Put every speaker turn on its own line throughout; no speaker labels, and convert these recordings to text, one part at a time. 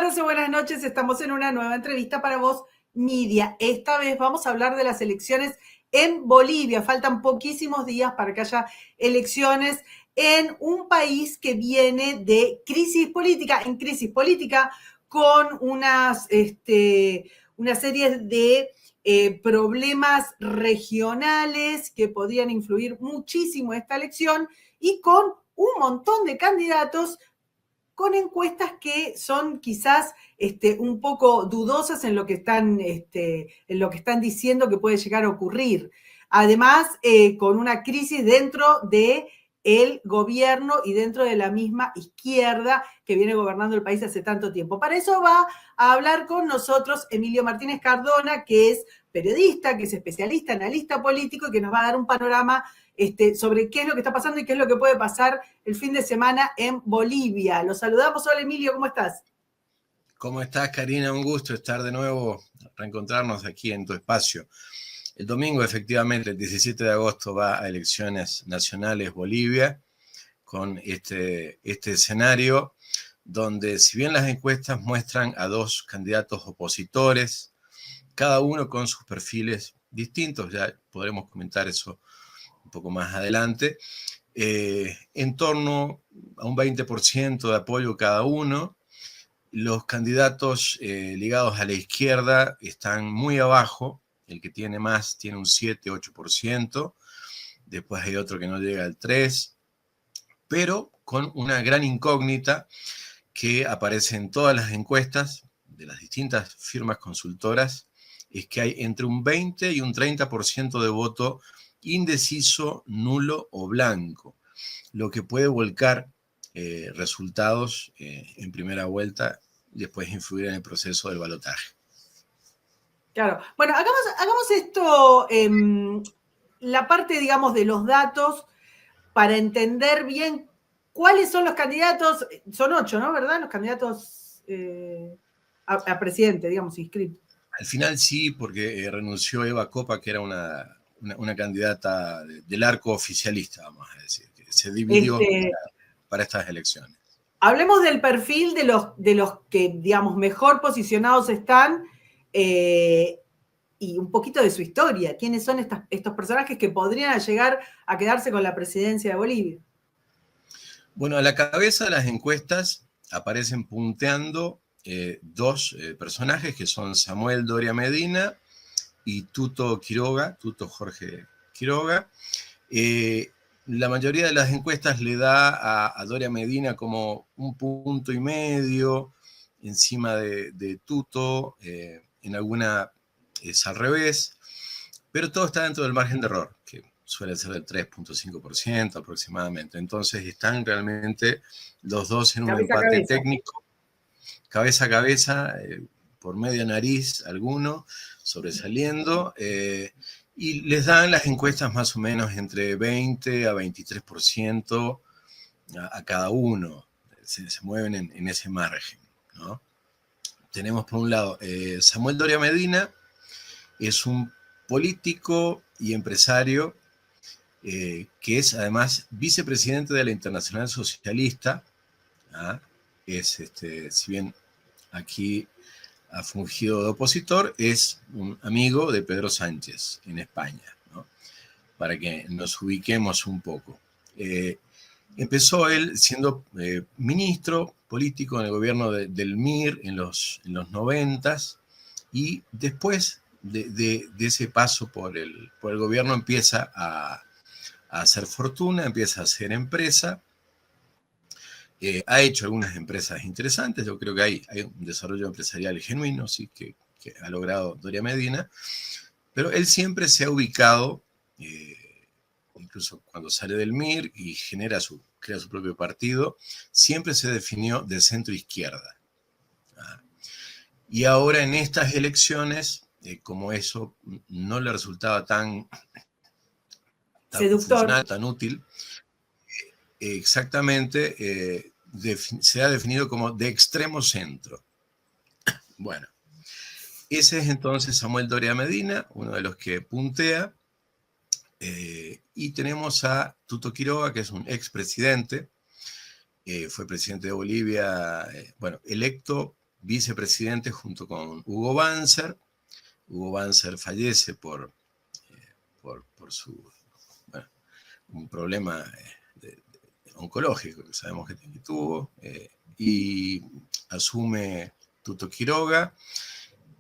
tardes o buenas noches. Estamos en una nueva entrevista para Voz Media. Esta vez vamos a hablar de las elecciones en Bolivia. Faltan poquísimos días para que haya elecciones en un país que viene de crisis política, con una serie de problemas regionales que podrían influir muchísimo en esta elección y con un montón de candidatos con encuestas que son quizás un poco dudosas en lo que están diciendo que puede llegar a ocurrir. Además, con una crisis dentro del gobierno y dentro de la misma izquierda que viene gobernando el país hace tanto tiempo. Para eso va a hablar con nosotros Emilio Martínez Cardona, que es periodista, que es especialista, analista político y que nos va a dar un panorama sobre qué es lo que está pasando y qué es lo que puede pasar el fin de semana en Bolivia. Los saludamos. Hola, Emilio, ¿cómo estás?
¿Cómo estás, Karina? Un gusto estar de nuevo, reencontrarnos aquí en tu espacio. El domingo, efectivamente, el 17 de agosto va a elecciones nacionales Bolivia, con este escenario donde, si bien las encuestas muestran a dos candidatos opositores, cada uno con sus perfiles distintos, ya podremos comentar eso un poco más adelante, en torno a un 20% de apoyo cada uno. Los candidatos ligados a la izquierda están muy abajo. El que tiene más tiene un 7-8%. Después hay otro que no llega al 3%, pero con una gran incógnita que aparece en todas las encuestas de las distintas firmas consultoras, es que hay entre un 20 y un 30% de voto indeciso, nulo o blanco, lo que puede volcar resultados en primera vuelta y después influir en el proceso del balotaje.
Claro. Bueno, hagamos esto, la parte, digamos, de los datos para entender bien cuáles son los candidatos. Son 8, ¿no? ¿Verdad? Los candidatos a presidente, digamos, inscritos.
Al final sí, porque renunció Eva Copa, que era una candidata del arco oficialista, vamos a decir, que se dividió para estas elecciones.
Hablemos del perfil de los que, digamos, mejor posicionados están y un poquito de su historia. ¿Quiénes son estos personajes que podrían llegar a quedarse con la presidencia de Bolivia?
Bueno, a la cabeza de las encuestas aparecen punteando dos personajes que son Samuel Doria Medina y Tuto Jorge Quiroga. La mayoría de las encuestas le da a Doria Medina como 1,5 puntos encima de Tuto, en alguna es al revés, pero todo está dentro del margen de error, que suele ser del 3,5% aproximadamente. Entonces están realmente los dos en un empate técnico, cabeza a cabeza, por media nariz alguno, sobresaliendo, y les dan las encuestas más o menos entre 20 a 23% a cada uno. Se mueven en ese margen, ¿no? Tenemos por un lado Samuel Doria Medina, es un político y empresario que es además vicepresidente de la Internacional Socialista. Si bien aquí ha fungido de opositor, es un amigo de Pedro Sánchez en España, ¿no? Para que nos ubiquemos un poco. Empezó él siendo ministro político en el gobierno del MIR en los 90s, y después de ese paso por el gobierno empieza a hacer fortuna, empieza a hacer empresa. Ha hecho algunas empresas interesantes. Yo creo que hay un desarrollo empresarial genuino, sí, que ha logrado Doria Medina, pero él siempre se ha ubicado, incluso cuando sale del MIR y crea su propio partido, siempre se definió de centro izquierda. Y ahora en estas elecciones, como eso no le resultaba tan funcional, tan útil, exactamente, se ha definido como de extremo centro. Bueno, ese es entonces Samuel Doria Medina, uno de los que puntea, y tenemos a Tuto Quiroga, que es un expresidente, fue presidente de Bolivia, electo vicepresidente junto con Hugo Banzer. Hugo Banzer fallece por su, bueno, un problema oncológico que sabemos que tuvo, y asume Tuto Quiroga.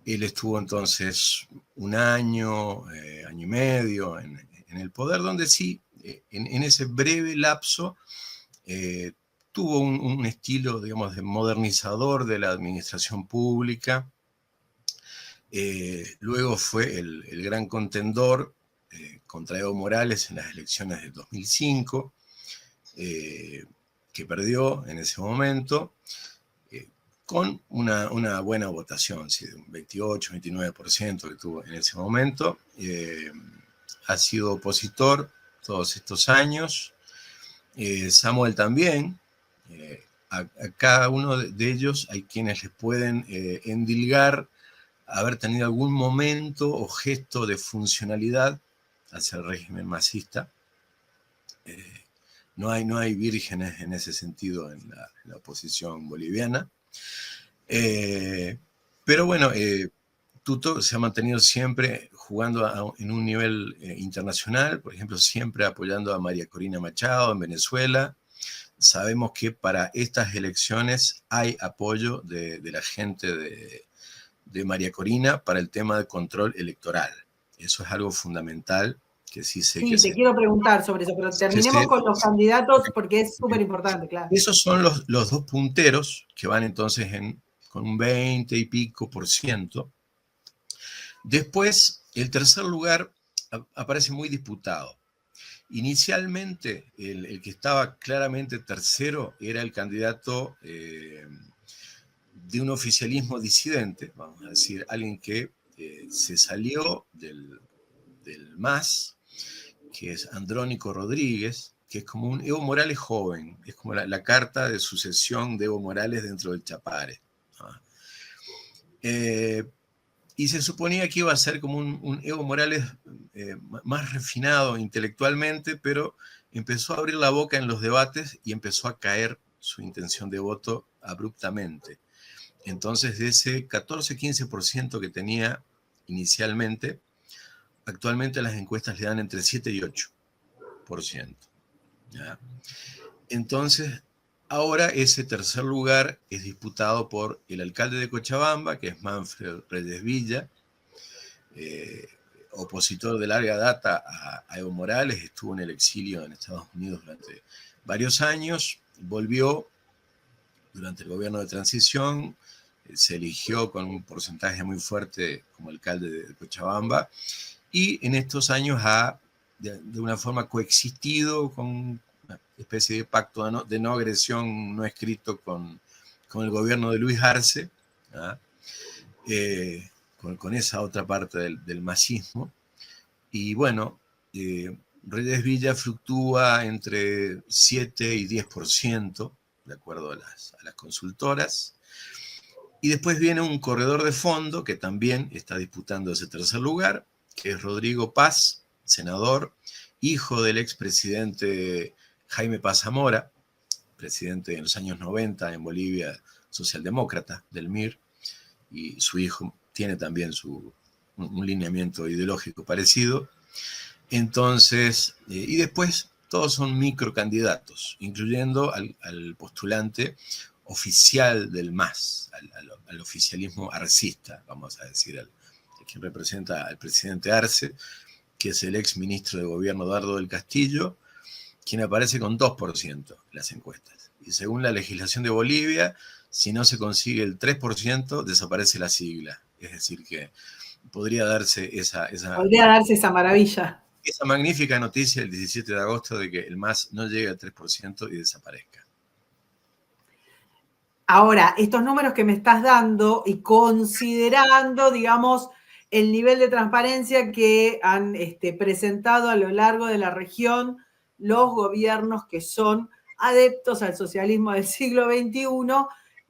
Él estuvo entonces un año, año y medio en el poder, donde sí, en ese breve lapso, tuvo un estilo, digamos, de modernizador de la administración pública. Luego fue el gran contendor contra Evo Morales en las elecciones del 2005, que perdió en ese momento, con una buena votación, ¿sí? De un 28-29% que tuvo en ese momento. Ha sido opositor todos estos años. Samuel también. A cada uno de ellos hay quienes les pueden endilgar haber tenido algún momento o gesto de funcionalidad hacia el régimen masista. No hay vírgenes en ese sentido en la oposición boliviana. Pero bueno, Tuto se ha mantenido siempre jugando en un nivel internacional, por ejemplo, siempre apoyando a María Corina Machado en Venezuela. Sabemos que para estas elecciones hay apoyo de la gente de María Corina para el tema de control electoral. Eso es algo fundamental que sí sé que...
Sí, te quiero preguntar sobre eso, pero terminemos con los candidatos porque es súper importante, claro.
Esos son los dos punteros que van entonces con un 20 y pico %. Después, el tercer lugar aparece muy disputado. Inicialmente, el que estaba claramente tercero era el candidato de un oficialismo disidente, vamos a decir, alguien que se salió del MAS, que es Andrónico Rodríguez, que es como un Evo Morales joven, es como la carta de sucesión de Evo Morales dentro del Chapare. Y se suponía que iba a ser como un Evo Morales más refinado intelectualmente, pero empezó a abrir la boca en los debates y empezó a caer su intención de voto abruptamente. Entonces, de ese 14-15% que tenía inicialmente, actualmente las encuestas le dan entre 7 y 8%. ¿Ya? Entonces, ahora ese tercer lugar es disputado por el alcalde de Cochabamba, que es Manfred Reyes Villa, opositor de larga data a Evo Morales, estuvo en el exilio en Estados Unidos durante varios años, volvió durante el gobierno de transición, se eligió con un porcentaje muy fuerte como alcalde de Cochabamba, y en estos años ha de una forma coexistido con una especie de pacto de no agresión no escrito con el gobierno de Luis Arce, con esa otra parte del masismo. Y bueno, Reyes Villa fluctúa entre 7 y 10%, de acuerdo a las consultoras. Y después viene un corredor de fondo que también está disputando ese tercer lugar, que es Rodrigo Paz, senador, hijo del expresidente Jaime Paz Zamora, presidente en los años 90 en Bolivia, socialdemócrata del MIR, y su hijo tiene también un lineamiento ideológico parecido. Entonces, y después todos son microcandidatos, incluyendo al postulante oficial del MAS, al oficialismo arcista, vamos a decir, quien representa al presidente Arce, que es el ex ministro de gobierno Dardo del Castillo, quien aparece con 2% en las encuestas. Y según la legislación de Bolivia, si no se consigue el 3%, desaparece la sigla. Es decir, que podría darse esa
maravilla.
Esa magnífica noticia el 17 de agosto de que el MAS no llegue al 3% y desaparezca.
Ahora, estos números que me estás dando y considerando, digamos, el nivel de transparencia que han presentado a lo largo de la región los gobiernos que son adeptos al socialismo del siglo XXI,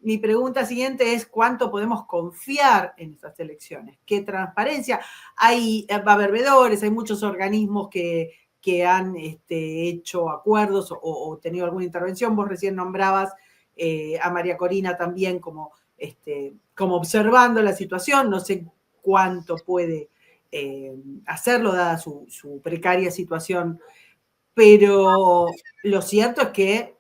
mi pregunta siguiente es ¿cuánto podemos confiar en estas elecciones? ¿Qué transparencia? Va a haber veedores, hay muchos organismos que han hecho acuerdos o tenido alguna intervención. Vos recién nombrabas a María Corina también como como observando la situación. No sé cuánto puede hacerlo, dada su precaria situación, pero lo cierto es que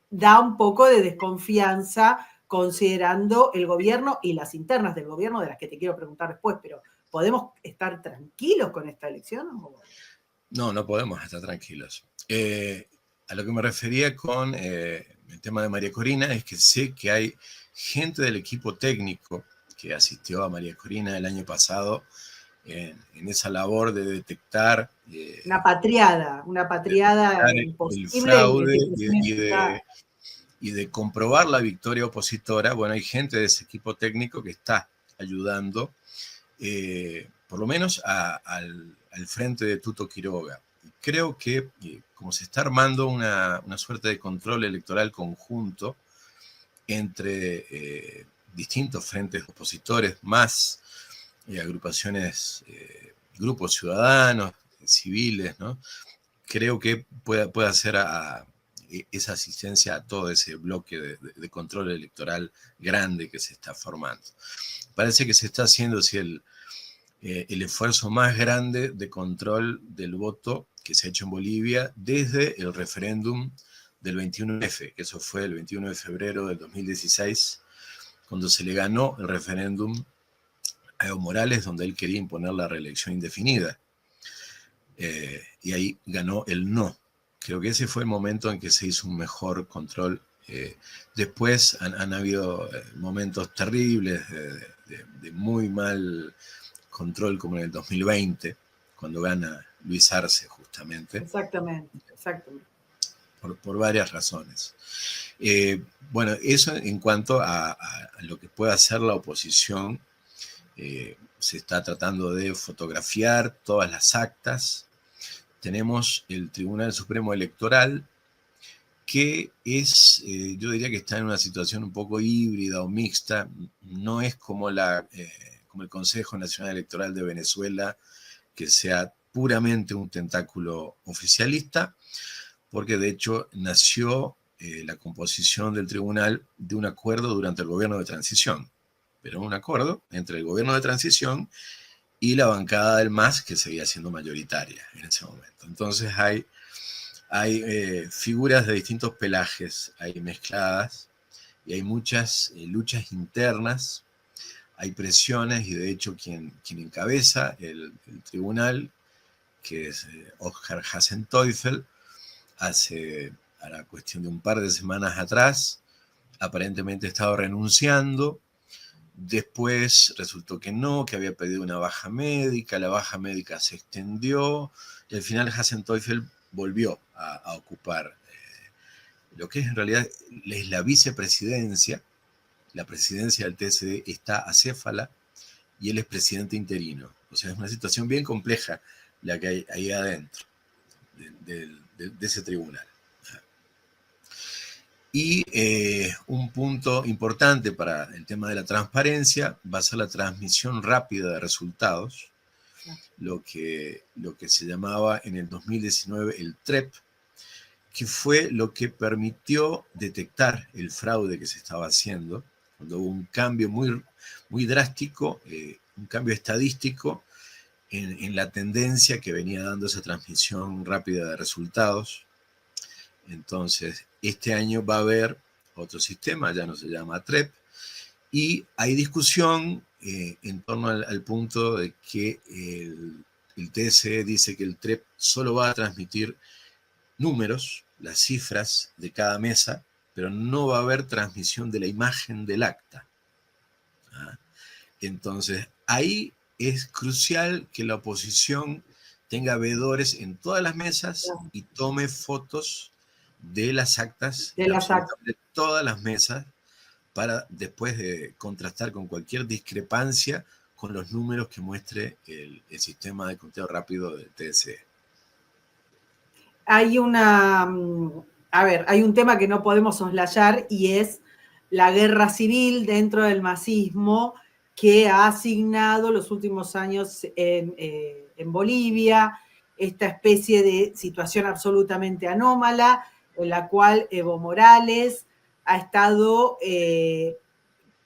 da un poco de desconfianza considerando el gobierno y las internas del gobierno, de las que te quiero preguntar después, pero ¿podemos estar tranquilos con esta elección?
No, no podemos estar tranquilos. A lo que me refería con el tema de María Corina es que sé que hay gente del equipo técnico que asistió a María Corina el año pasado en esa labor de detectar
una patriada
el
imposible.
fraude y de comprobar la victoria opositora. Bueno, hay gente de ese equipo técnico que está ayudando, por lo menos al frente de Tuto Quiroga. Creo que como se está armando una suerte de control electoral conjunto entre distintos frentes opositores, más agrupaciones, grupos ciudadanos, civiles, ¿no? Creo que puede hacer esa asistencia a todo ese bloque de control electoral grande que se está formando. Parece que se está haciendo el esfuerzo más grande de control del voto que se ha hecho en Bolivia desde el referéndum del 21F, que eso fue el 21 de febrero del 2016, cuando se le ganó el referéndum a Evo Morales, donde él quería imponer la reelección indefinida. Y ahí ganó el no. Creo que ese fue el momento en que se hizo un mejor control. Después han habido momentos terribles de muy mal control, como en el 2020, cuando gana Luis Arce, justamente.
Exactamente.
Por varias razones. Bueno, eso en cuanto a lo que puede hacer la oposición. Se está tratando de fotografiar todas las actas. Tenemos el Tribunal Supremo Electoral, que es, yo diría que está en una situación un poco híbrida o mixta. No es como el Consejo Nacional Electoral de Venezuela, que sea puramente un tentáculo oficialista, porque de hecho nació la composición del tribunal de un acuerdo durante el gobierno de transición, pero un acuerdo entre el gobierno de transición y la bancada del MAS, que seguía siendo mayoritaria en ese momento. Entonces hay figuras de distintos pelajes ahí mezcladas, y hay muchas luchas internas, hay presiones, y de hecho quien encabeza el tribunal, que es Oscar Hassenteufel, a la cuestión de un par de semanas atrás, aparentemente estaba renunciando. Después resultó que no, que había pedido una baja médica, la baja médica se extendió, y al final Hassenteufel volvió a ocupar lo que es en realidad es la vicepresidencia. La presidencia del TSD está acéfala y él es presidente interino. O sea, es una situación bien compleja la que hay ahí adentro de ese tribunal. Y un punto importante para el tema de la transparencia va a ser la transmisión rápida de resultados, lo que se llamaba en el 2019 el TREP, que fue lo que permitió detectar el fraude que se estaba haciendo, cuando hubo un cambio muy, muy drástico, un cambio estadístico en la tendencia que venía dando esa transmisión rápida de resultados. Entonces, este año va a haber otro sistema, ya no se llama TREP, y hay discusión en torno al punto de que el TSE dice que el TREP solo va a transmitir números, las cifras de cada mesa, pero no va a haber transmisión de la imagen del acta. Entonces, ahí es crucial que la oposición tenga veedores en todas las mesas y tome fotos de las actas de absolutamente todas las mesas, para después de contrastar con cualquier discrepancia con los números que muestre el sistema de conteo rápido del TSE.
Hay hay un tema que no podemos soslayar, y es la guerra civil dentro del masismo que ha asignado los últimos años en Bolivia, esta especie de situación absolutamente anómala en la cual Evo Morales ha estado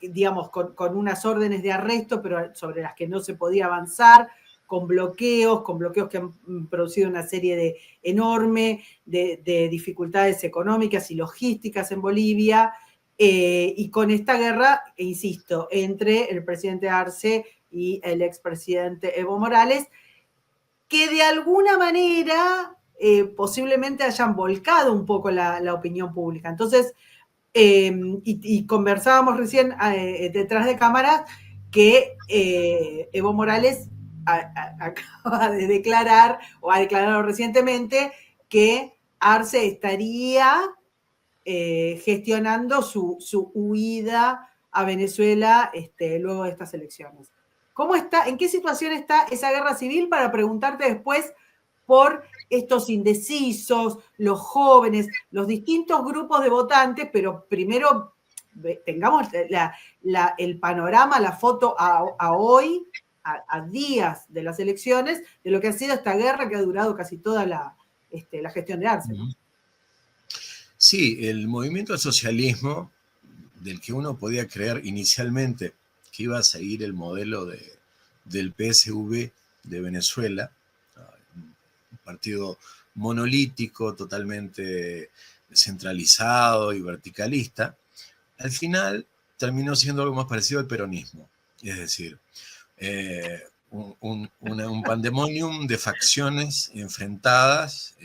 digamos, con unas órdenes de arresto, pero sobre las que no se podía avanzar, con bloqueos que han producido una serie enorme de dificultades económicas y logísticas en Bolivia, y con esta guerra, insisto, entre el presidente Arce y el expresidente Evo Morales, que de alguna manera posiblemente hayan volcado un poco la opinión pública. Entonces, y conversábamos recién detrás de cámaras que Evo Morales acaba de declarar, o ha declarado recientemente, que Arce estaría gestionando su huida a Venezuela luego de estas elecciones. ¿Cómo está, en qué situación está esa guerra civil? Para preguntarte después por estos indecisos, los jóvenes, los distintos grupos de votantes, pero primero tengamos el panorama, la foto a hoy, a días de las elecciones, de lo que ha sido esta guerra que ha durado casi toda la gestión de Arce, ¿no?
Sí, el movimiento al socialismo, del que uno podía creer inicialmente que iba a seguir el modelo del PSV de Venezuela, un partido monolítico, totalmente centralizado y verticalista, al final terminó siendo algo más parecido al peronismo. Es decir, un pandemonium de facciones enfrentadas,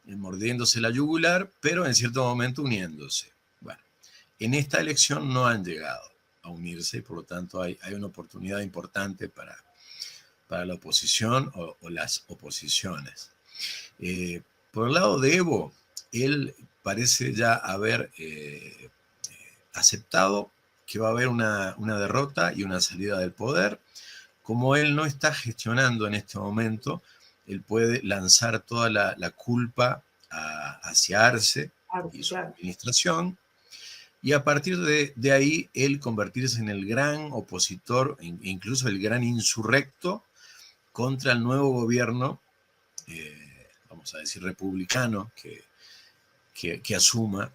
mordiéndose la yugular, pero en cierto momento uniéndose. Bueno, en esta elección no han llegado a unirse y por lo tanto hay una oportunidad importante para la oposición o las oposiciones. Por el lado de Evo, él parece ya haber aceptado que va a haber una derrota y una salida del poder. Como él no está gestionando en este momento, él puede lanzar toda la culpa hacia Arce y su administración, y a partir de ahí él convertirse en el gran opositor, incluso el gran insurrecto contra el nuevo gobierno, vamos a decir republicano, que asuma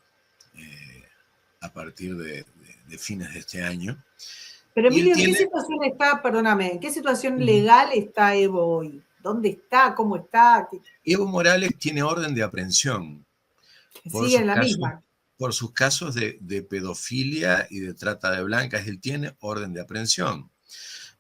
a partir de fines de este año.
Pero Emilio, ¿en qué situación está, perdóname, en qué situación legal está Evo hoy? ¿Dónde está? ¿Cómo está?
Evo Morales tiene orden de aprehensión
Sigue en la misma.
Por sus casos de pedofilia y de trata de blancas. Él tiene orden de aprehensión.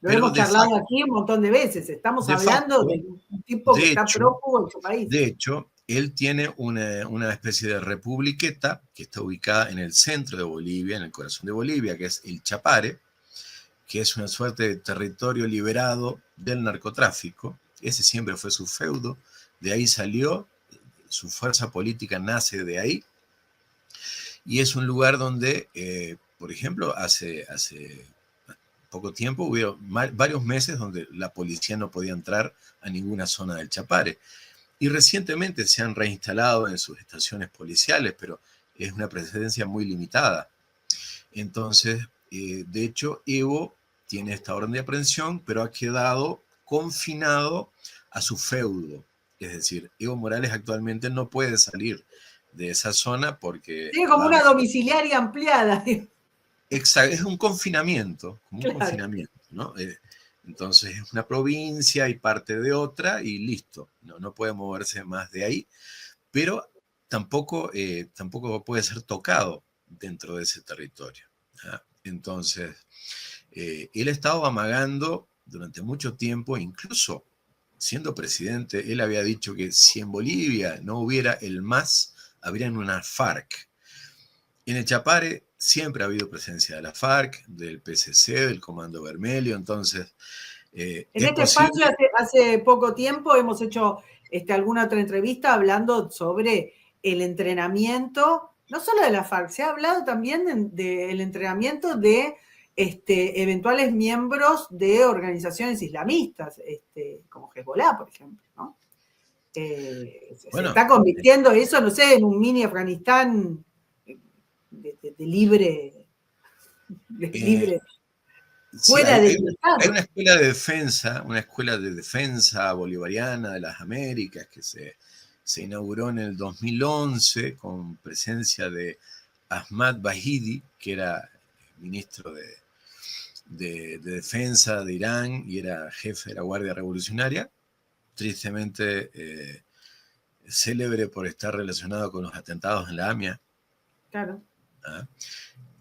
Lo hemos charlado aquí un montón de veces. Estamos hablando de un tipo que está prófugo en su país.
De hecho, él tiene una especie de republiqueta que está ubicada en el centro de Bolivia, en el corazón de Bolivia, que es el Chapare, que es una suerte de territorio liberado del narcotráfico. Ese siempre fue su feudo, de ahí salió, su fuerza política nace de ahí, y es un lugar donde, por ejemplo, hace poco tiempo hubo varios meses donde la policía no podía entrar a ninguna zona del Chapare, y recientemente se han reinstalado en sus estaciones policiales, pero es una presencia muy limitada. Entonces, de hecho, Evo tiene esta orden de aprehensión, pero ha quedado confinado a su feudo. Es decir, Evo Morales actualmente no puede salir de esa zona porque...
Tiene como una domiciliaria ampliada.
Exacto, es un confinamiento, ¿no? Entonces es una provincia y parte de otra y listo, no puede moverse más de ahí, pero tampoco puede ser tocado dentro de ese territorio. ¿Ah? Entonces, él ha estado amagando durante mucho tiempo, incluso siendo presidente, él había dicho que si en Bolivia no hubiera el MAS, habrían una FARC. En el Chapare siempre ha habido presencia de la FARC, del PCC, del Comando Vermelho, entonces...
en este espacio hace poco tiempo hemos hecho alguna otra entrevista hablando sobre el entrenamiento, no solo de la FARC, se ha hablado también del entrenamiento de eventuales miembros de organizaciones islamistas, como Hezbollah, por ejemplo, ¿no? Se está convirtiendo eso, no sé, en un mini Afganistán de libre.
Fuera sí, hay una escuela de defensa bolivariana de las Américas que se inauguró en el 2011 con presencia de Ahmad Bahidi, que era ministro de Defensa de Irán y era jefe de la Guardia Revolucionaria, tristemente célebre por estar relacionado con los atentados en la AMIA.
Claro.
¿Ah?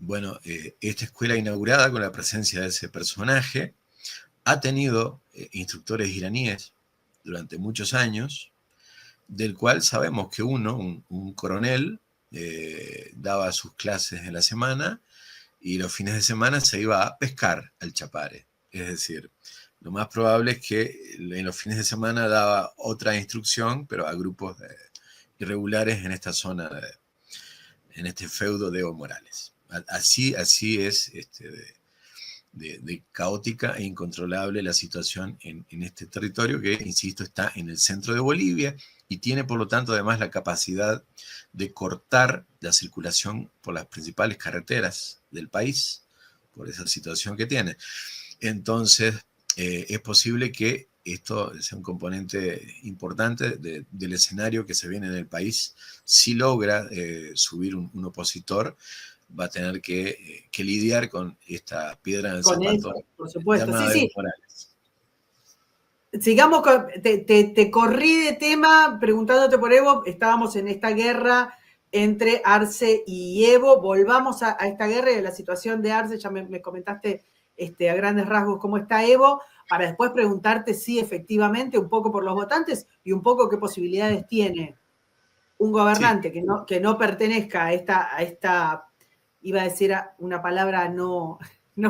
Bueno, esta escuela inaugurada con la presencia de ese personaje ha tenido instructores iraníes durante muchos años, del cual sabemos que un coronel, daba sus clases en la semana y los fines de semana se iba a pescar al Chapare. Es decir, lo más probable es que en los fines de semana daba otra instrucción, pero a grupos irregulares en esta zona, en este feudo de Evo Morales. Así es de caótica e incontrolable la situación en este territorio que, insisto, está en el centro de Bolivia y tiene, por lo tanto, además la capacidad de cortar la circulación por las principales carreteras del país, por esa situación que tiene. Entonces, es posible que esto sea un componente importante del escenario que se viene en el país. Si logra subir un opositor, va a tener que lidiar con esta piedra en el
Con
zapato
eso, por supuesto.
llamada
Sí,
Evo
sí.
Morales.
Sigamos, te corrí de tema preguntándote por Evo. Estábamos en esta guerra entre Arce y Evo. Volvamos a esta guerra y a la situación de Arce. Ya me comentaste a grandes rasgos cómo está Evo, para después preguntarte si efectivamente, un poco por los votantes y un poco qué posibilidades tiene un gobernante
Sí.
que no pertenezca a esta, iba a decir una palabra no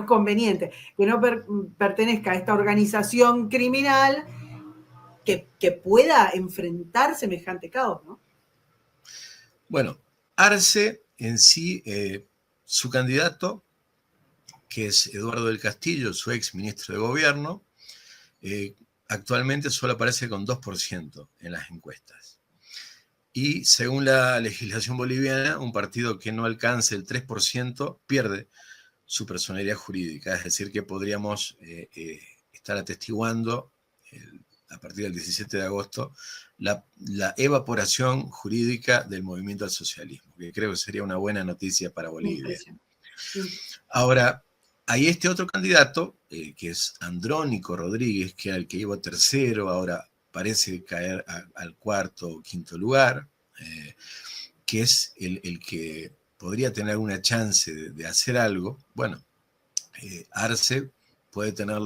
conveniente, que no pertenezca a esta organización criminal que pueda enfrentar semejante caos, ¿no?
Bueno, Arce en sí, su candidato, que es Eduardo del Castillo, su ex ministro de Gobierno, actualmente solo aparece con 2% en las encuestas. Y según la legislación boliviana, un partido que no alcance el 3% pierde su personalidad jurídica, es decir, que podríamos estar atestiguando a partir del 17 de agosto la evaporación jurídica del movimiento al socialismo, que creo que sería una buena noticia para Bolivia. Ahora, hay este otro candidato, que es Andrónico Rodríguez, que era el que iba tercero, ahora parece caer al cuarto o quinto lugar, que es el que podría tener una chance de hacer algo. Bueno, Arce puede tener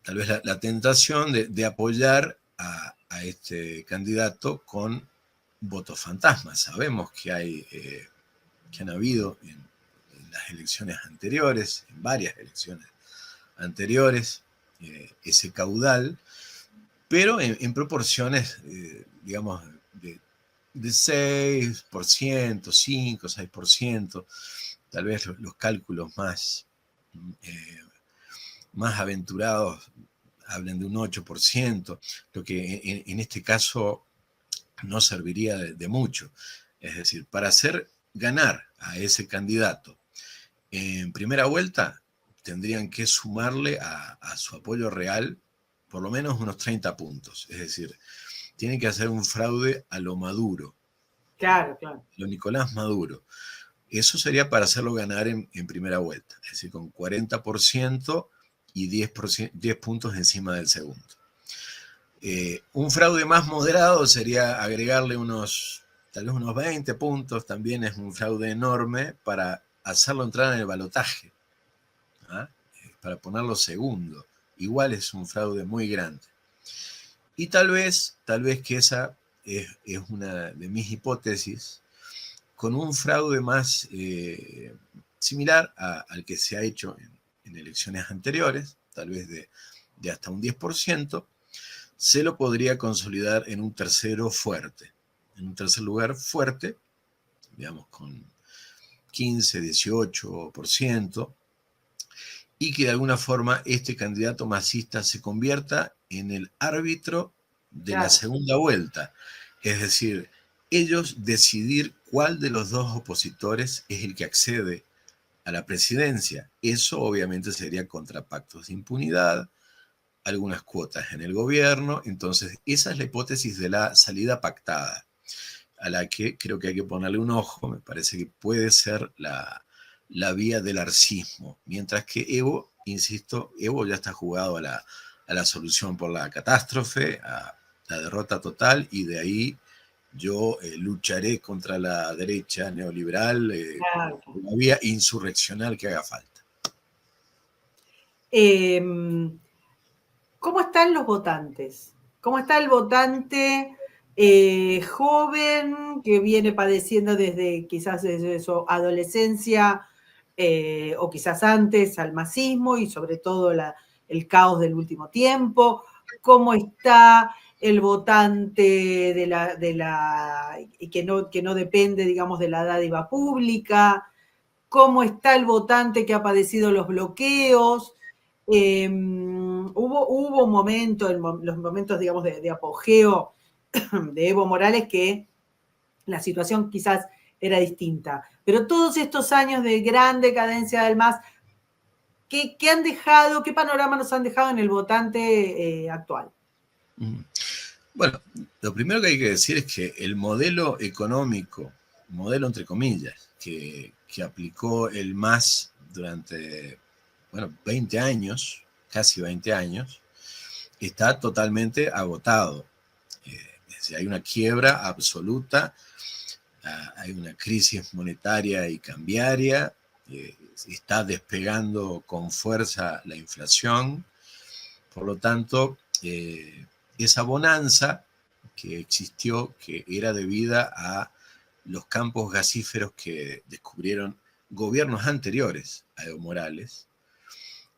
tal vez la tentación de apoyar a este candidato con votos fantasmas. Sabemos que han habido en las elecciones anteriores, en varias elecciones anteriores, ese caudal, pero en proporciones, digamos, de 6%, 5, 6%, tal vez los cálculos más aventurados hablan de un 8%, lo que en este caso no serviría de mucho. Es decir, para hacer ganar a ese candidato en primera vuelta, tendrían que sumarle a su apoyo real por lo menos unos 30 puntos. Es decir, tienen que hacer un fraude a lo Maduro.
Claro.
Lo Nicolás Maduro. Eso sería para hacerlo ganar en primera vuelta. Es decir, con 40% y 10 puntos encima del segundo. Un fraude más moderado sería agregarle tal vez unos 20 puntos. También es un fraude enorme para hacerlo entrar en el balotaje, ¿ah? Para ponerlo segundo. Igual es un fraude muy grande. Y tal vez que esa es una de mis hipótesis, con un fraude más similar al que se ha hecho en elecciones anteriores, tal vez de hasta un 10%, se lo podría consolidar en un tercero fuerte. En un tercer lugar fuerte, digamos, con 15, 18%, y que de alguna forma este candidato masista se convierta en el árbitro de la segunda vuelta. Es decir, ellos decidir cuál de los dos opositores es el que accede a la presidencia. Eso obviamente sería contra pactos de impunidad, algunas cuotas en el gobierno. Entonces, esa es la hipótesis de la salida pactada, a la que creo que hay que ponerle un ojo. Me parece que puede ser la la vía del arcismo, mientras que Evo, insisto, Evo ya está jugado a la solución por la catástrofe, a la derrota total, y de ahí yo lucharé contra la derecha neoliberal
Claro.
por la vía insurreccional que haga falta.
¿Cómo están los votantes? ¿Cómo está el votante joven que viene padeciendo quizás desde su adolescencia o quizás antes al masismo y sobre todo el caos del último tiempo? ¿Cómo está el votante que no depende, digamos, de la dádiva pública? ¿Cómo está el votante que ha padecido los bloqueos? Hubo un momento, los momentos, digamos, de apogeo de Evo Morales, que la situación quizás era distinta. Pero todos estos años de gran decadencia del MAS, ¿qué han dejado, qué panorama nos han dejado en el votante actual?
Bueno, lo primero que hay que decir es que el modelo económico, modelo entre comillas, que aplicó el MAS durante, 20 años, casi 20 años, está totalmente agotado. Es decir, hay una quiebra absoluta, hay una crisis monetaria y cambiaria, está despegando con fuerza la inflación, por lo tanto, esa bonanza que existió, que era debida a los campos gasíferos que descubrieron gobiernos anteriores a Evo Morales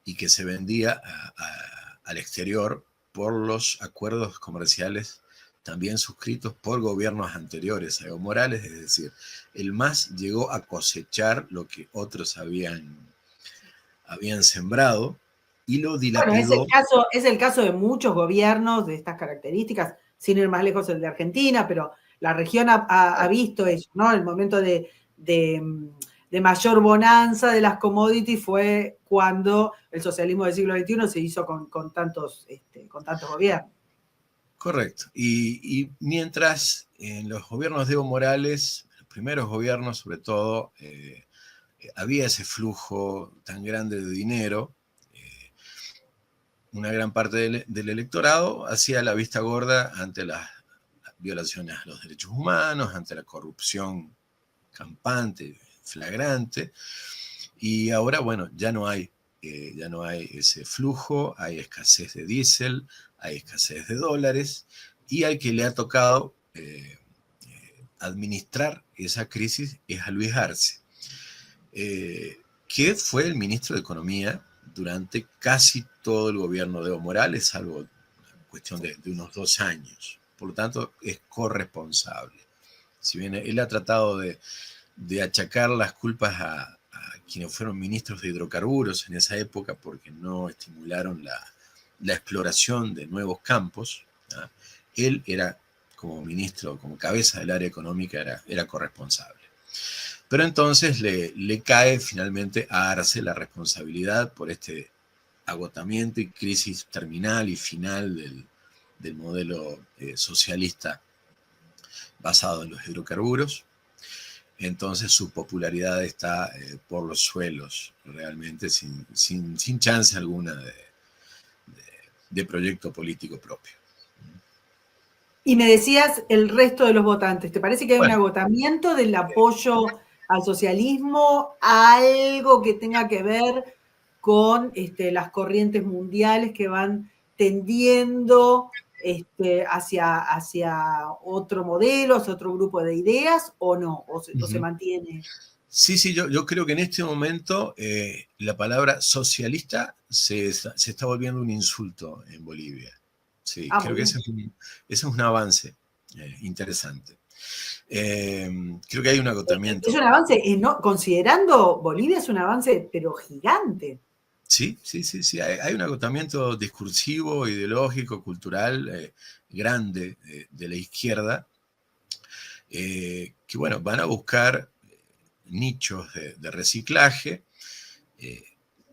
y que se vendía al exterior por los acuerdos comerciales también suscritos por gobiernos anteriores a Evo Morales, es decir, el MAS llegó a cosechar lo que otros habían sembrado y lo dilapidó.
Bueno, es el caso de muchos gobiernos de estas características, sin ir más lejos el de Argentina, pero la región ha visto eso, ¿no? El momento de mayor bonanza de las commodities fue cuando el socialismo del siglo XXI se hizo con tantos gobiernos.
Correcto. Y mientras en los gobiernos de Evo Morales, los primeros gobiernos sobre todo, había ese flujo tan grande de dinero, una gran parte del electorado hacía la vista gorda ante las violaciones a los derechos humanos, ante la corrupción campante, flagrante, y ahora, bueno, ya no hay ese flujo, hay escasez de diésel, hay escasez de dólares, y al que le ha tocado administrar esa crisis es a Luis Arce, que fue el ministro de Economía durante casi todo el gobierno de Evo Morales, salvo una cuestión de unos 2 años. Por lo tanto, es corresponsable. Si bien él ha tratado de achacar las culpas a quienes fueron ministros de hidrocarburos en esa época porque no estimularon la exploración de nuevos campos, ¿no? Él era, como ministro, como cabeza del área económica, era corresponsable. Pero entonces le cae finalmente a Arce la responsabilidad por este agotamiento y crisis terminal y final del modelo socialista basado en los hidrocarburos. Entonces su popularidad está por los suelos, realmente sin chance alguna de proyecto político propio.
Y me decías el resto de los votantes, ¿te parece que hay un agotamiento del apoyo al socialismo, algo que tenga que ver con las corrientes mundiales que van tendiendo hacia otro modelo, hacia otro grupo de ideas, o no? ¿O se mantiene?
Sí, yo creo que en este momento la palabra socialista se está volviendo un insulto en Bolivia. Sí, creo que ese es un avance interesante. Creo que hay un agotamiento.
Es un avance, considerando Bolivia, es un avance, pero gigante.
Sí. Hay un agotamiento discursivo, ideológico, cultural grande de la izquierda, que bueno, van a buscar nichos de reciclaje.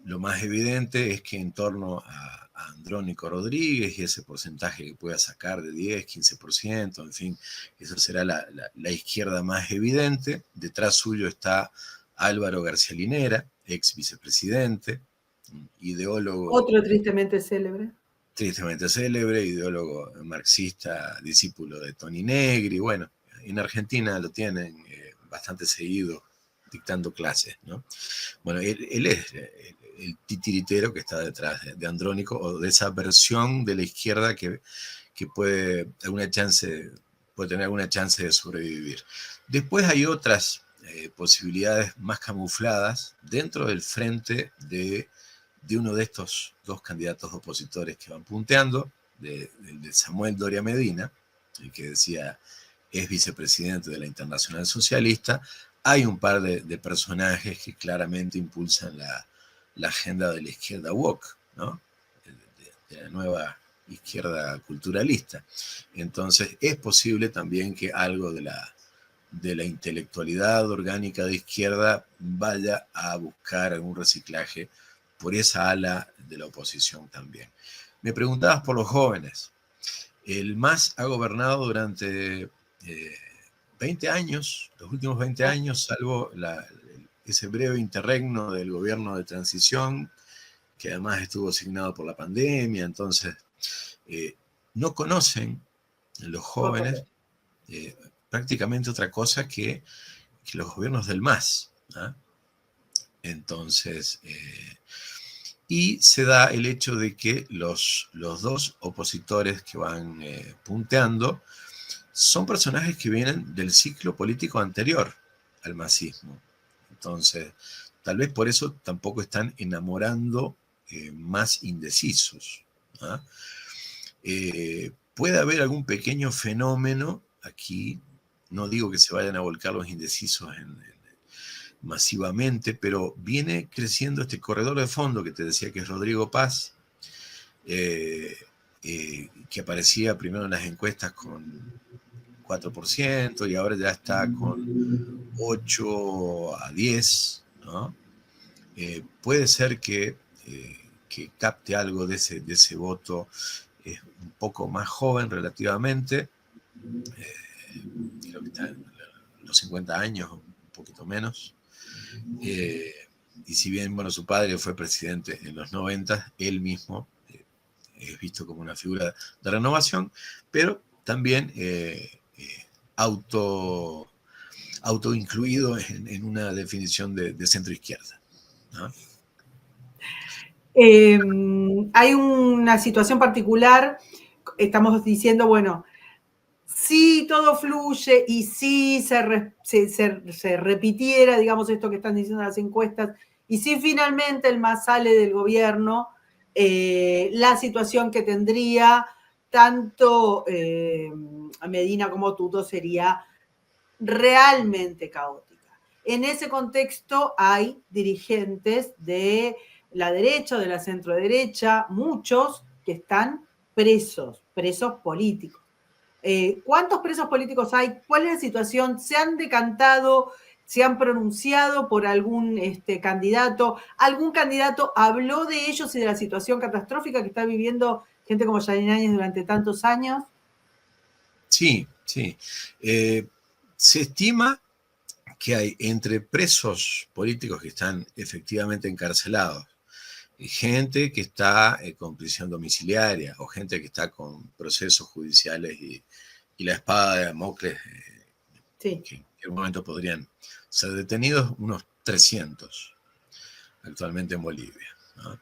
Lo más evidente es que en torno a Andrónico Rodríguez y ese porcentaje que pueda sacar de 10, 15%, en fin, esa será la izquierda más evidente. Detrás suyo está Álvaro García Linera, ex vicepresidente, ideólogo
Otro tristemente célebre.
Tristemente célebre, ideólogo marxista, discípulo de Toni Negri. Bueno, en Argentina lo tienen bastante seguido dictando clases, ¿no? Bueno, él es el titiritero que está detrás de Andrónico, o de esa versión de la izquierda que puede tener alguna chance de sobrevivir. Después hay otras posibilidades más camufladas dentro del frente de uno de estos dos candidatos opositores que van punteando, de Samuel Doria Medina, el que decía es vicepresidente de la Internacional Socialista. Hay un par de personajes que claramente impulsan la agenda de la izquierda woke, ¿no? De la nueva izquierda culturalista. Entonces es posible también que algo de la intelectualidad orgánica de izquierda vaya a buscar algún reciclaje por esa ala de la oposición también. Me preguntabas por los jóvenes. El MAS ha gobernado durante 20 años, los últimos 20 años, salvo ese breve interregno del gobierno de transición, que además estuvo asignado por la pandemia. Entonces no conocen los jóvenes prácticamente otra cosa que los gobiernos del MAS, ¿no? Entonces, y se da el hecho de que los dos opositores que van punteando son personajes que vienen del ciclo político anterior al masismo. Entonces, tal vez por eso tampoco están enamorando más indecisos, ¿no? Puede haber algún pequeño fenómeno aquí, no digo que se vayan a volcar los indecisos masivamente, pero viene creciendo este corredor de fondo que te decía que es Rodrigo Paz, que aparecía primero en las encuestas con 4% y ahora ya está con 8 a 10, ¿no? Puede ser que capte algo de ese voto. Es un poco más joven relativamente, creo que está en los 50 años, un poquito menos. Y si bien, bueno, su padre fue presidente en los 90, él mismo es visto como una figura de renovación, pero también autoincluido en una definición de centro-izquierda, ¿no?
Hay una situación particular, estamos diciendo, bueno, si todo fluye y si se repitiera, digamos, esto que están diciendo las encuestas, y si finalmente el MAS sale del gobierno, la situación que tendría tanto Medina como Tutto sería realmente caótica. En ese contexto hay dirigentes de la derecha o de la centroderecha, muchos que están presos políticos. ¿Cuántos presos políticos hay? ¿Cuál es la situación? ¿Se han decantado, se han pronunciado por algún candidato? ¿Algún candidato habló de ellos y de la situación catastrófica que está viviendo gente como Yanine Áñez durante tantos años?
Sí, sí. Se estima que hay entre presos políticos que están efectivamente encarcelados, gente que está con prisión domiciliaria o gente que está con procesos judiciales y la espada de Damocles,
sí,
que en algún momento podrían ser detenidos, unos 300 actualmente en Bolivia, ¿no?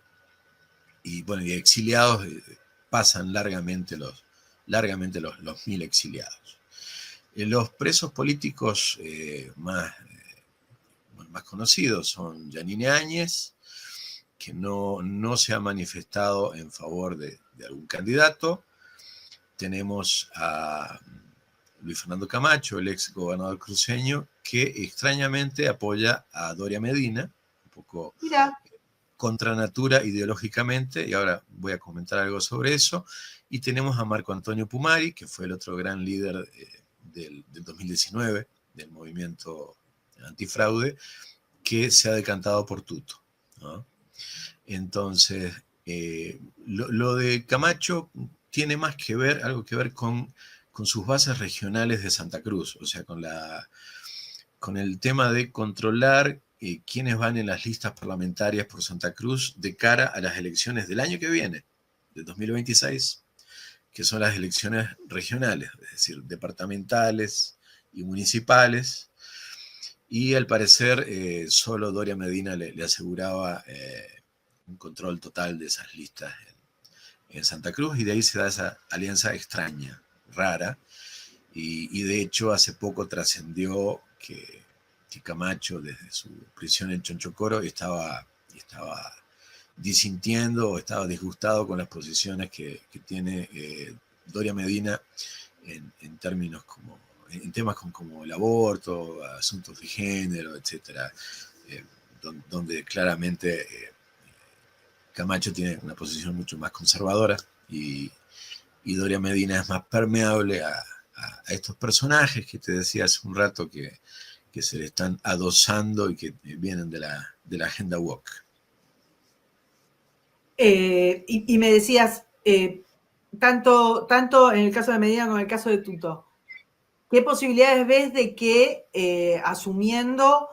Y bueno, y exiliados pasan largamente los 1.000 exiliados. Los presos políticos más conocidos son Yanine Áñez, que no se ha manifestado en favor de algún candidato. Tenemos a Luis Fernando Camacho, el ex gobernador cruceño, que extrañamente apoya a Doria Medina, un poco contra natura ideológicamente, y ahora voy a comentar algo sobre eso. Y tenemos a Marco Antonio Pumari, que fue el otro gran líder del 2019, del movimiento antifraude, que se ha decantado por Tutto, ¿no? Entonces, lo de Camacho tiene más que ver, algo que ver con sus bases regionales de Santa Cruz, o sea, con el tema de controlar quiénes van en las listas parlamentarias por Santa Cruz de cara a las elecciones del año que viene, de 2026, que son las elecciones regionales, es decir, departamentales y municipales. Y al parecer solo Doria Medina le aseguraba un control total de esas listas en Santa Cruz, y de ahí se da esa alianza extraña, rara, y de hecho hace poco trascendió que Camacho, desde su prisión en Chonchocoro, estaba disintiendo o estaba disgustado con las posiciones que tiene Doria Medina en términos en temas como el aborto, asuntos de género, etcétera, donde claramente Camacho tiene una posición mucho más conservadora, y Doria Medina es más permeable a estos personajes que te decía hace un rato que se le están adosando y que vienen de la agenda woke.
Y me decías, tanto en el caso de Medina como en el caso de Tutto, ¿qué posibilidades ves de que, asumiendo,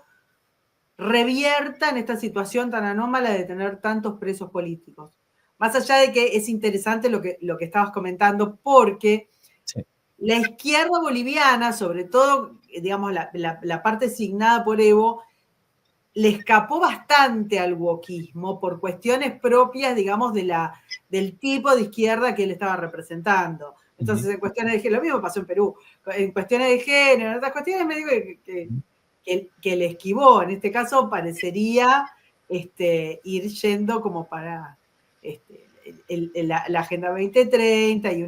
reviertan esta situación tan anómala de tener tantos presos políticos? Más allá de que es interesante lo que estabas comentando, porque sí, la izquierda boliviana, sobre todo, digamos, la parte signada por Evo, le escapó bastante al wokismo por cuestiones propias, digamos, del tipo de izquierda que él estaba representando. Entonces, en cuestiones de género, lo mismo pasó en Perú, en cuestiones de género, en otras cuestiones me digo que le esquivó. En este caso parecería ir yendo como para la Agenda 2030 y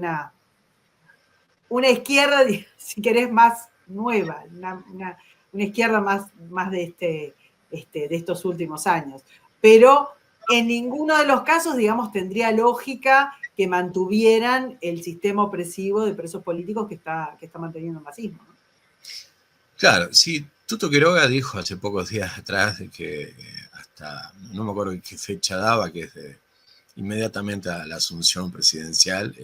una izquierda, si querés, más nueva, una izquierda más de estos últimos años. Pero en ninguno de los casos, digamos, tendría lógica que mantuvieran el sistema opresivo de presos políticos que está manteniendo el masismo, ¿no?
Claro, sí, Tutto Quiroga dijo hace pocos días atrás de que hasta, no me acuerdo qué fecha daba, que es inmediatamente a la asunción presidencial,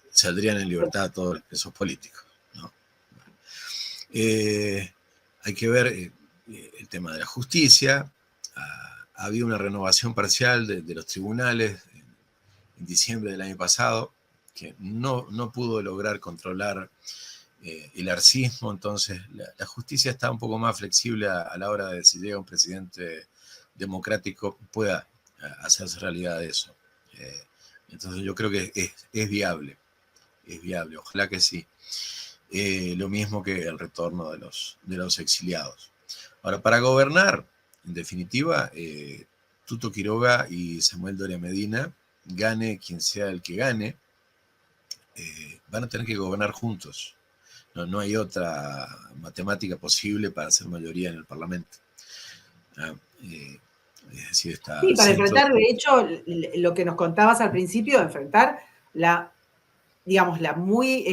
saldrían en libertad todos los presos políticos, ¿no? Hay que ver el tema de la justicia. Ha habido una renovación parcial de los tribunales en diciembre del año pasado, que no pudo lograr controlar el arcismo. Entonces la justicia está un poco más flexible a la hora de si llega un presidente democrático pueda hacerse realidad eso. Entonces yo creo que es viable, ojalá que sí. Lo mismo que el retorno de los exiliados. Ahora, para gobernar, en definitiva, Tutto Quiroga y Samuel Doria Medina, gane quien sea el que gane, van a tener que gobernar juntos. No hay otra matemática posible para hacer mayoría en el Parlamento. Es decir, está
sí, para enfrentar, de hecho, lo que nos contabas al principio, enfrentar la muy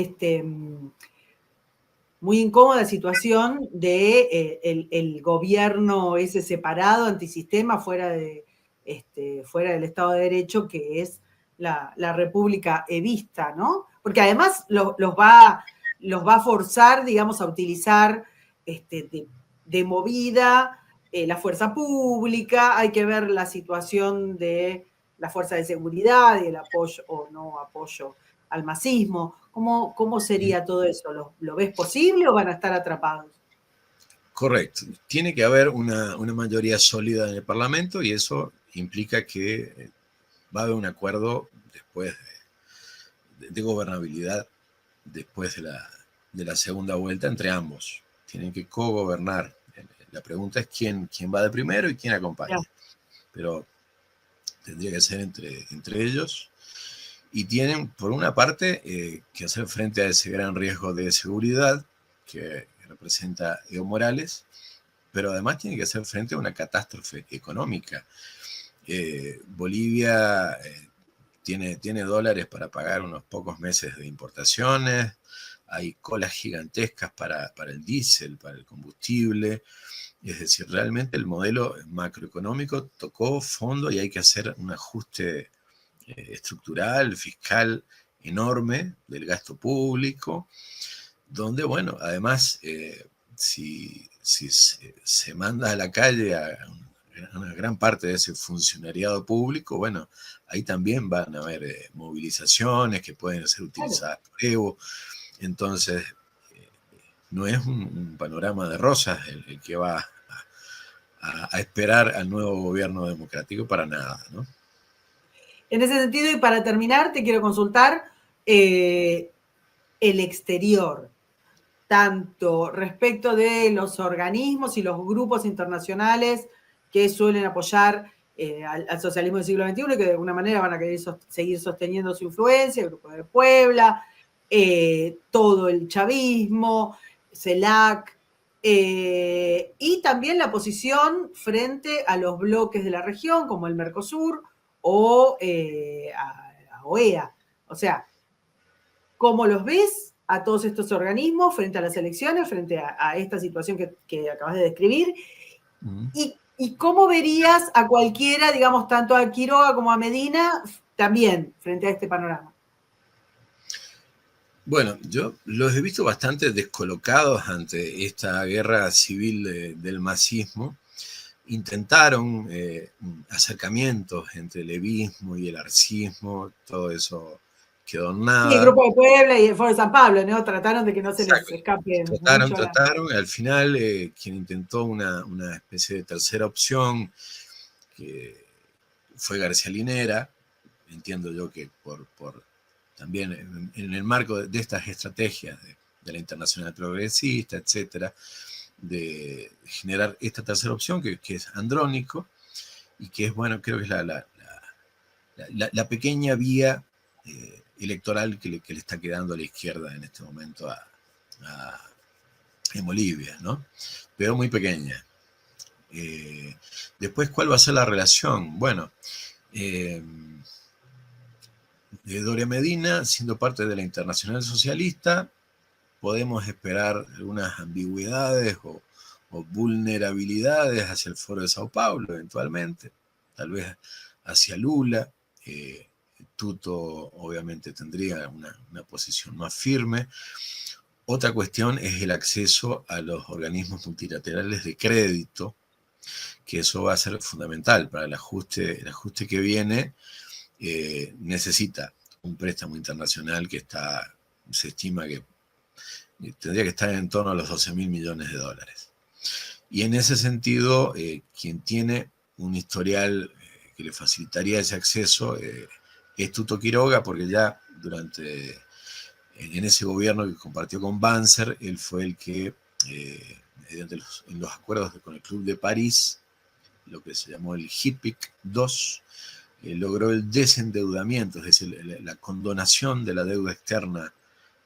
incómoda situación de el gobierno ese separado, antisistema, fuera del Estado de Derecho, que es la República evista, ¿no? Porque además los va a forzar, digamos, a utilizar de movida la fuerza pública. Hay que ver la situación de la fuerza de seguridad y el apoyo o no apoyo al masismo. ¿Cómo sería todo eso? ¿Lo ves posible o van a estar atrapados?
Correcto. Tiene que haber una mayoría sólida en el Parlamento, y eso implica que va a haber un acuerdo después de gobernabilidad después de la segunda vuelta entre ambos. Tienen que co-gobernar. La pregunta es quién va de primero y quién acompaña. Yeah. Pero tendría que ser entre ellos. Y tienen, por una parte, que hacer frente a ese gran riesgo de seguridad que representa Evo Morales, pero además tienen que hacer frente a una catástrofe económica. Bolivia tiene dólares para pagar unos pocos meses de importaciones, hay colas gigantescas para el diésel, para el combustible. Es decir, realmente el modelo macroeconómico tocó fondo y hay que hacer un ajuste estructural, fiscal enorme del gasto público, donde, bueno, además, si si se manda a la calle a una gran parte de ese funcionariado público, bueno, ahí también van a haber movilizaciones que pueden ser utilizadas por Evo. Entonces, no es un panorama de rosas el que va a esperar al nuevo gobierno democrático para nada, ¿no?
En ese sentido, y para terminar, te quiero consultar el exterior, tanto respecto de los organismos y los grupos internacionales que suelen apoyar al socialismo del siglo XXI y que de alguna manera van a querer seguir sosteniendo su influencia, el Grupo de Puebla, todo el chavismo, CELAC, y también la posición frente a los bloques de la región, como el Mercosur o a OEA. O sea, ¿cómo los ves a todos estos organismos frente a las elecciones, frente a esta situación que acabas de describir? ¿Y cómo verías a cualquiera, digamos, tanto a Quiroga como a Medina, también frente a este panorama?
Bueno, yo los he visto bastante descolocados ante esta guerra civil del masismo. Intentaron acercamientos entre el levismo y el arcismo, todo eso quedó en nada.
Y el Grupo de Puebla y el Foro de San Pablo, ¿no? Trataron de que no se les escape mucho.
Trataron, y al final quien intentó una especie de tercera opción, que fue García Linera, entiendo yo que por también en el marco de estas estrategias de la Internacional Progresista, etcétera, de generar esta tercera opción que es Andrónico y que es, bueno, creo que es la pequeña vía electoral que le está quedando a la izquierda en este momento en Bolivia, ¿no? Pero muy pequeña. Después, ¿cuál va a ser la relación? Bueno, Doria Medina, siendo parte de la Internacional Socialista, podemos esperar algunas ambigüedades o vulnerabilidades hacia el Foro de Sao Paulo, eventualmente, tal vez hacia Lula. Tuto obviamente tendría una posición más firme. Otra cuestión es el acceso a los organismos multilaterales de crédito, que eso va a ser fundamental para el ajuste que viene. Necesita un préstamo internacional que se estima que tendría que estar en torno a los 12.000 millones de dólares. Y en ese sentido, quien tiene un historial que le facilitaría ese acceso es Tuto Quiroga, porque ya en ese gobierno que compartió con Banzer, él fue el que, en los acuerdos con el Club de París, lo que se llamó el HIPIC II, logró el desendeudamiento, es decir, la condonación de la deuda externa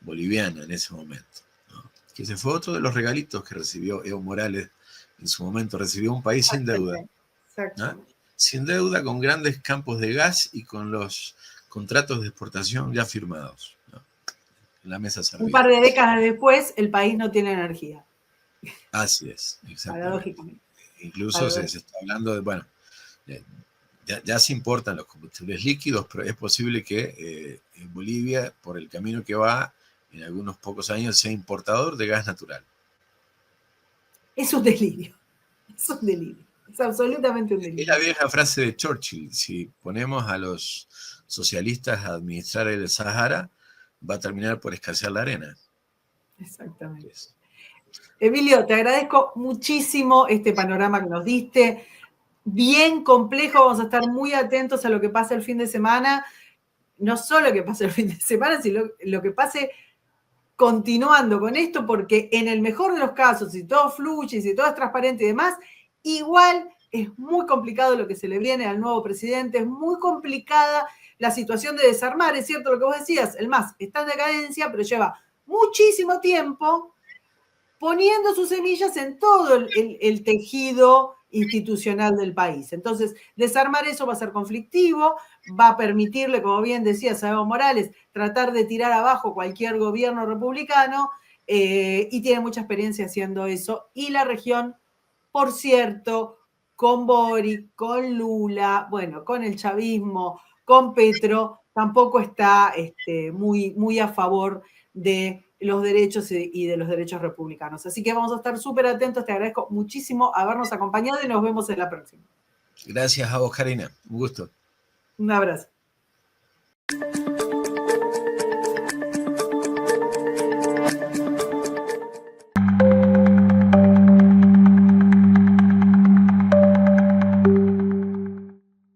boliviana en ese momento, ¿no? Que ese fue otro de los regalitos que recibió Evo Morales en su momento. Recibió un país sin deuda, ¿no? Sin deuda, con grandes campos de gas y con los contratos de exportación ya firmados, ¿no? En la mesa servida.
Un par de décadas después, el país no tiene energía.
Así es, exactamente.
Paradójicamente.
Incluso se está hablando de, bueno, ya se importan los combustibles líquidos, pero es posible que en Bolivia, por el camino que va, en algunos pocos años sea importador de gas natural.
Es un delirio. Es un delirio. Es absolutamente un delirio.
Es la vieja frase de Churchill: si ponemos a los socialistas a administrar el Sahara, va a terminar por escasear la arena.
Exactamente. Emilio, te agradezco muchísimo este panorama que nos diste. Bien complejo, vamos a estar muy atentos a lo que pase el fin de semana. No solo que pase el fin de semana, sino lo que pase continuando con esto, porque en el mejor de los casos, si todo fluye, si todo es transparente y demás, igual es muy complicado lo que se le viene al nuevo presidente, es muy complicada la situación de desarmar. Es cierto lo que vos decías, el MAS está en decadencia, pero lleva muchísimo tiempo poniendo sus semillas en todo el tejido institucional del país. Entonces, desarmar eso va a ser conflictivo, va a permitirle, como bien decía Evo Morales, tratar de tirar abajo cualquier gobierno republicano, y tiene mucha experiencia haciendo eso. Y la región, por cierto, con Boric, con Lula, bueno, con el chavismo, con Petro, tampoco está muy, muy a favor de los derechos y de los derechos republicanos. Así que vamos a estar súper atentos. Te agradezco muchísimo habernos acompañado y nos vemos en la próxima.
Gracias a vos, Karina. Un gusto.
Un abrazo.